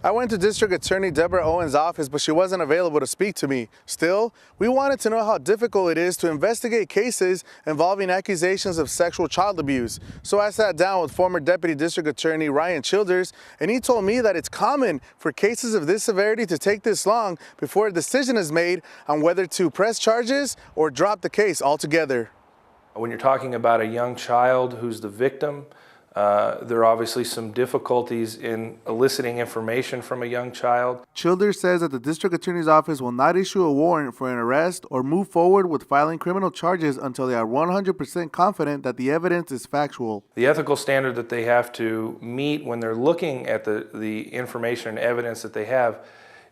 I went to District Attorney Deborah Owen's office, but she wasn't available to speak to me. Still, we wanted to know how difficult it is to investigate cases involving accusations of sexual child abuse. So I sat down with former Deputy District Attorney Ryan Childers, and he told me that it's common for cases of this severity to take this long before a decision is made on whether to press charges or drop the case altogether. When you're talking about a young child who's the victim, there are obviously some difficulties in eliciting information from a young child. Childers says that the District Attorney's Office will not issue a warrant for an arrest or move forward with filing criminal charges until they are 100% confident that the evidence is factual. The ethical standard that they have to meet when they're looking at the information and evidence that they have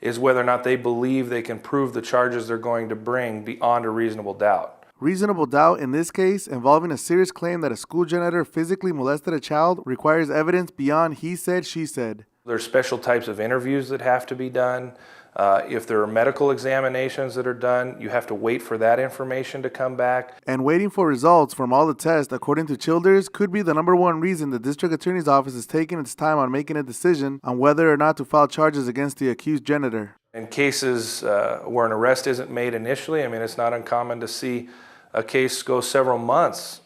is whether or not they believe they can prove the charges they're going to bring beyond a reasonable doubt. Reasonable doubt in this case, involving a serious claim that a school janitor physically molested a child, requires evidence beyond he said, she said. There are special types of interviews that have to be done. If there are medical examinations that are done, you have to wait for that information to come back. And waiting for results from all the tests, according to Childers, could be the #1 reason the District Attorney's Office is taking its time on making a decision on whether or not to file charges against the accused janitor. In cases where an arrest isn't made initially, it's not uncommon to see a case go several months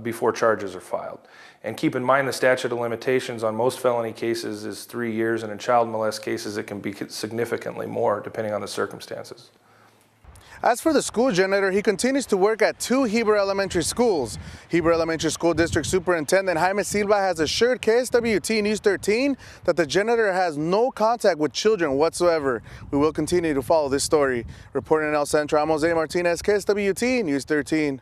before charges are filed. And keep in mind the statute of limitations on most felony cases is 3 years, and in child molest cases it can be significantly more depending on the circumstances. As for the school janitor, he continues to work at 2 Heber elementary schools. Heber Elementary School District Superintendent Jaime Silva has assured KSWT News 13 that the janitor has no contact with children whatsoever. We will continue to follow this story. Reporting in El Centro, I'm Jose Martinez, KSWT News 13.